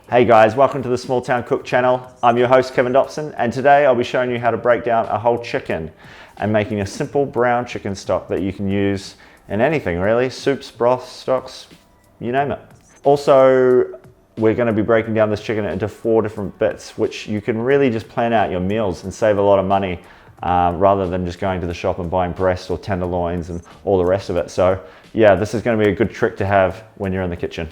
Hey guys, welcome to the Small Town Cook channel. I'm your host Kevin Dobson, and today I'll be showing you how to break down a whole chicken and making a simple brown chicken stock that you can use in anything really, soups, broths, stocks, you name it. Also, we're going to be breaking down this chicken into 4 different bits, which you can really just plan out your meals and save a lot of money rather than just going to the shop and buying breast or tenderloins and all the rest of it. So yeah, this is going to be a good trick to have when you're in the kitchen.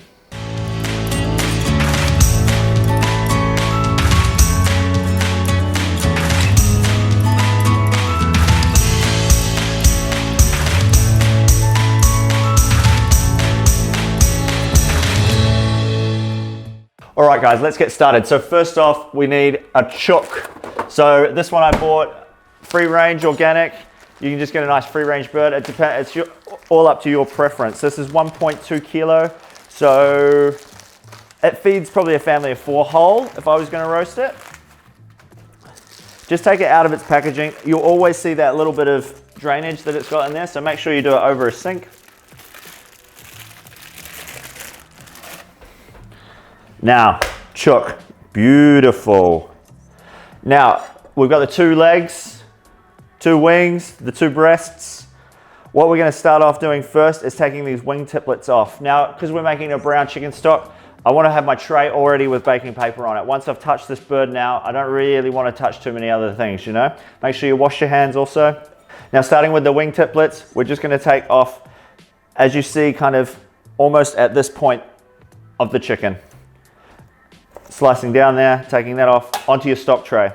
All right guys, let's get started. So first off, we need a chook. So this one I bought, free range, organic. You can just get a nice free range bird. It depends, it's all up to your preference. This is 1.2 kilo. So it feeds probably a family of 4 whole if I was gonna roast it. Just take it out of its packaging. You'll always see that little bit of drainage that it's got in there. So make sure you do it over a sink. Now, chook, beautiful. Now, we've got the 2 legs, 2 wings, the 2 breasts. What we're gonna start off doing first is taking these wing tiplets off. Now, because we're making a brown chicken stock, I wanna have my tray already with baking paper on it. Once I've touched this bird now, I don't really wanna touch too many other things, you know? Make sure you wash your hands also. Now, starting with the wing tiplets, we're just gonna take off, as you see, kind of almost at this point of the chicken. Slicing down there, taking that off onto your stock tray.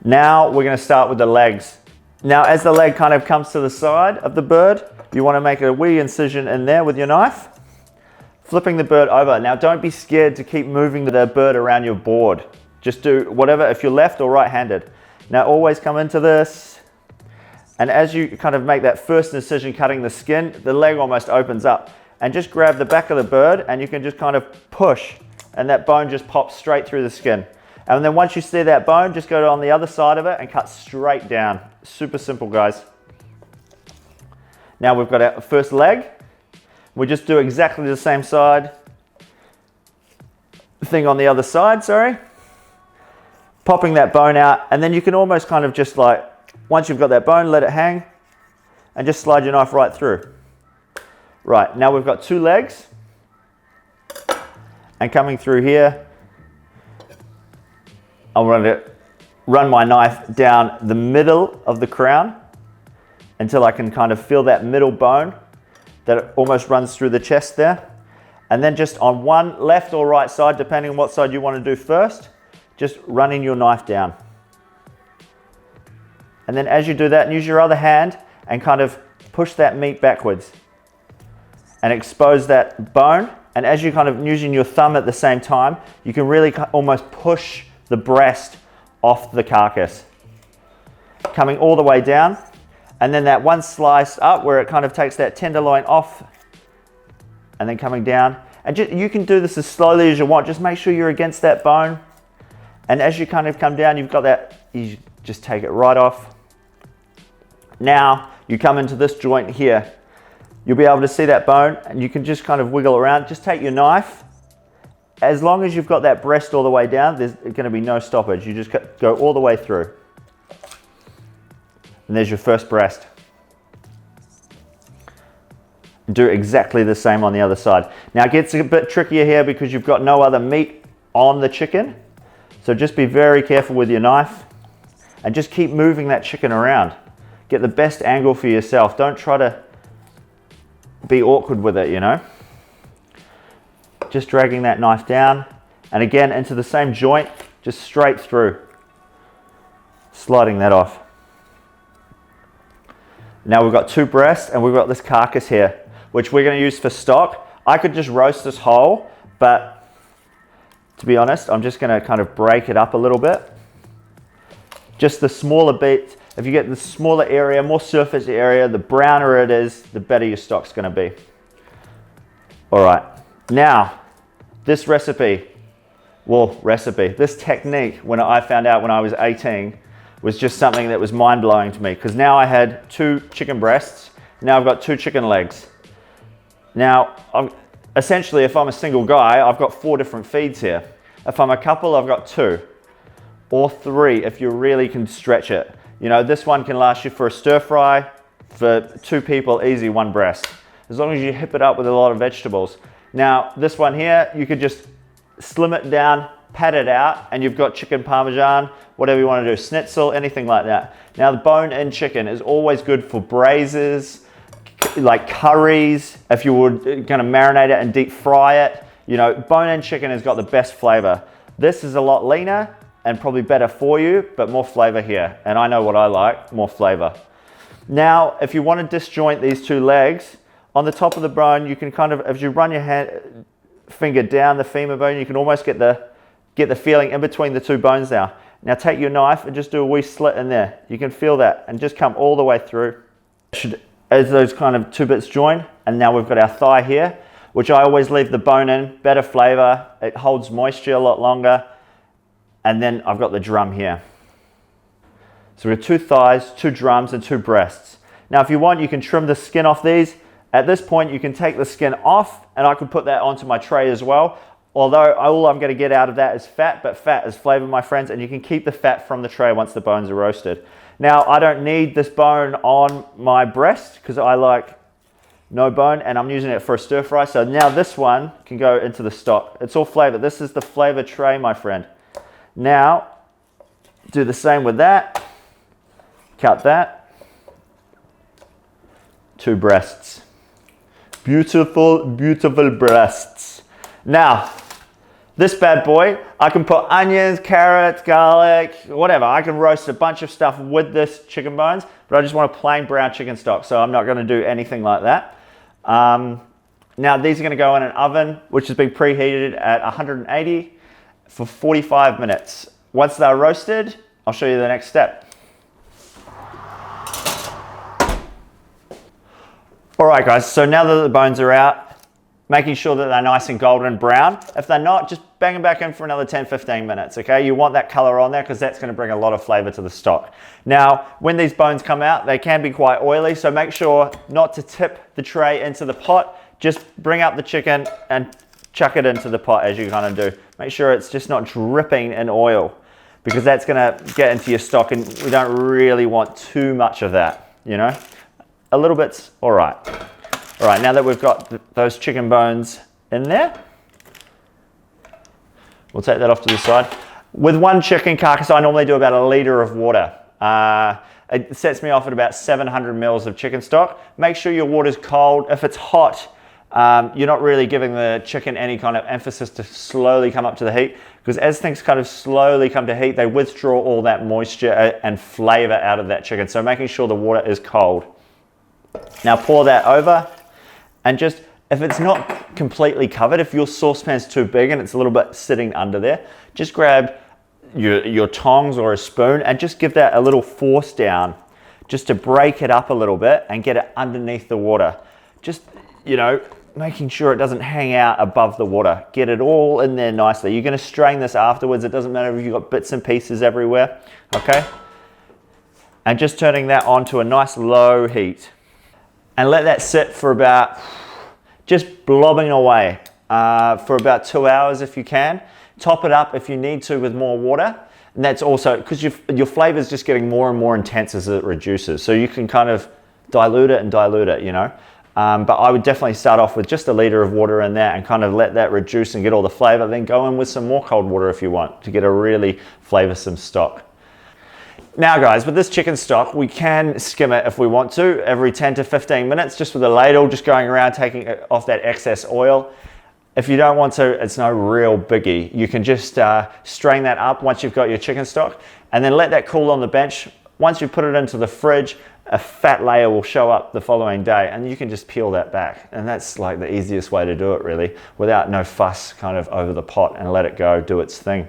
Now we're going to start with the legs. Now as the leg kind of comes to the side of the bird, you want to make a wee incision in there with your knife, flipping the bird over. Now don't be scared to keep moving the bird around your board. Just do whatever, if you're left or right-handed. Now always come into this, and as you kind of make that first incision cutting the skin, the leg almost opens up. And just grab the back of the bird and you can just kind of push and that bone just pops straight through the skin. And then once you see that bone, just go on the other side of it and cut straight down. Super simple, guys. Now we've got our first leg. We just do exactly the same thing on the other side, sorry. Popping that bone out, and then you can almost kind of just like, once you've got that bone, let it hang and just slide your knife right through. Right, now we've got 2 legs, and coming through here, I'm going to run my knife down the middle of the crown until I can kind of feel that middle bone that almost runs through the chest there. And then just on one left or right side, depending on what side you want to do first, just running your knife down. And then as you do that, use your other hand and kind of push that meat backwards and expose that bone. And as you're kind of using your thumb at the same time, you can really almost push the breast off the carcass. Coming all the way down, and then that one slice up where it kind of takes that tenderloin off, and then coming down. And you can do this as slowly as you want, just make sure you're against that bone. And as you kind of come down, you've got that, you just take it right off. Now, you come into this joint here. You'll be able to see that bone and you can just kind of wiggle around. Just take your knife. As long as you've got that breast all the way down, there's going to be no stoppage. You just go all the way through. And there's your first breast. Do exactly the same on the other side. Now it gets a bit trickier here because you've got no other meat on the chicken. So just be very careful with your knife and just keep moving that chicken around. Get the best angle for yourself. Don't try to be awkward with it, you know. Just dragging that knife down and again into the same joint, just straight through, sliding that off. Now we've got 2 breasts and we've got this carcass here, which we're going to use for stock. I could just roast this whole, but to be honest, I'm just going to kind of break it up a little bit. Just the smaller bits. If you get the smaller area, more surface area, the browner it is, the better your stock's going to be. All right, now this this technique, when I found out when I was 18, was just something that was mind-blowing to me, because now I had 2 chicken breasts, now I've got 2 chicken legs. Now, essentially, if I'm a single guy, I've got 4 different feeds here. If I'm a couple, I've got 2 or 3 if you really can stretch it. You know, this one can last you for a stir fry, for 2 people, easy, 1 breast. As long as you hip it up with a lot of vegetables. Now, this one here, you could just slim it down, pat it out, and you've got chicken parmesan, whatever you want to do, schnitzel, anything like that. Now, the bone-in chicken is always good for braises, like curries, if you were going to marinate it and deep fry it. You know, bone-in chicken has got the best flavor. This is a lot leaner and probably better for you, but more flavor here. And I know what I like, more flavor. Now, if you want to disjoint these 2 legs, on the top of the bone, you can kind of, as you run your finger down the femur bone, you can almost get the feeling in between the 2 bones now. Now take your knife and just do a wee slit in there. You can feel that and just come all the way through. As those kind of 2 bits join, and now we've got our thigh here, which I always leave the bone in, better flavor, it holds moisture a lot longer. And then I've got the drum here. So we have 2 thighs, 2 drums, and 2 breasts. Now, if you want, you can trim the skin off these. At this point, you can take the skin off, and I could put that onto my tray as well. Although all I'm going to get out of that is fat, but fat is flavor, my friends, and you can keep the fat from the tray once the bones are roasted. Now, I don't need this bone on my breast because I like no bone, and I'm using it for a stir fry. So now this one can go into the stock. It's all flavor. This is the flavor tray, my friend. Now, do the same with that. Cut that. 2 breasts. Beautiful, beautiful breasts. Now, this bad boy, I can put onions, carrots, garlic, whatever. I can roast a bunch of stuff with this chicken bones, but I just want a plain brown chicken stock, so I'm not going to do anything like that. Now, these are going to go in an oven, which has been preheated at 180 for 45 minutes. Once they're roasted, I'll show you the next step. All right, guys, so now that the bones are out, making sure that they're nice and golden brown. If they're not, just bang them back in for another 10-15 minutes, okay? You want that color on there because that's going to bring a lot of flavor to the stock. Now, when these bones come out, they can be quite oily, so make sure not to tip the tray into the pot. Just bring up the chicken and chuck it into the pot as you kind of do. Make sure it's just not dripping in oil because that's going to get into your stock, and we don't really want too much of that, you know? A little bit's all right. All right, now that we've got those chicken bones in there, we'll take that off to the side. With 1 chicken carcass, I normally do about 1 liter of water. It sets me off at about 700 mils of chicken stock. Make sure your water's cold. If it's hot, you're not really giving the chicken any kind of emphasis to slowly come up to the heat, because as things kind of slowly come to heat, they withdraw all that moisture and flavor out of that chicken. So making sure the water is cold. Now pour that over, and just, if it's not completely covered, if your saucepan's too big and it's a little bit sitting under there, just grab your tongs or a spoon and just give that a little force down just to break it up a little bit and get it underneath the water. Just, you know, making sure it doesn't hang out above the water. Get it all in there nicely. You're going to strain this afterwards. It doesn't matter if you've got bits and pieces everywhere, okay? And just turning that on to a nice low heat. And let that sit for about, just blobbing away for about 2 hours if you can. Top it up if you need to with more water. And that's also, because your flavor is just getting more and more intense as it reduces. So you can kind of dilute it, you know. But I would definitely start off with just 1 liter of water in there and kind of let that reduce and get all the flavor. Then go in with some more cold water if you want to get a really flavorsome stock. Now guys, with this chicken stock, we can skim it if we want to every 10 to 15 minutes, just with a ladle, just going around taking off that excess oil. If you don't want to, it's no real biggie. You can just strain that up once you've got your chicken stock, and then let that cool on the bench. Once you put it into the fridge, a fat layer will show up the following day, and you can just peel that back. And that's like the easiest way to do it, really, without no fuss kind of over the pot, and let it go, do its thing.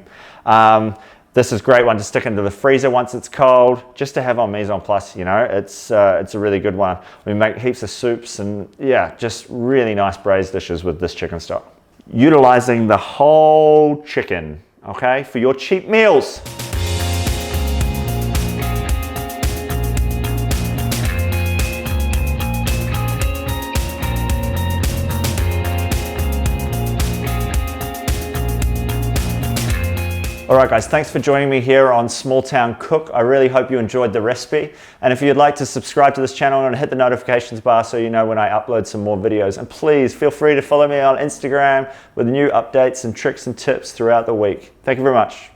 This is a great one to stick into the freezer once it's cold, just to have on mise en place, you know. It's a really good one. We make heaps of soups and yeah, just really nice braised dishes with this chicken stock. Utilizing the whole chicken, okay, for your cheap meals. All right guys, thanks for joining me here on Small Town Cook. I really hope you enjoyed the recipe. And if you'd like to subscribe to this channel and hit the notifications bar so you know when I upload some more videos. And please feel free to follow me on Instagram with new updates and tricks and tips throughout the week. Thank you very much.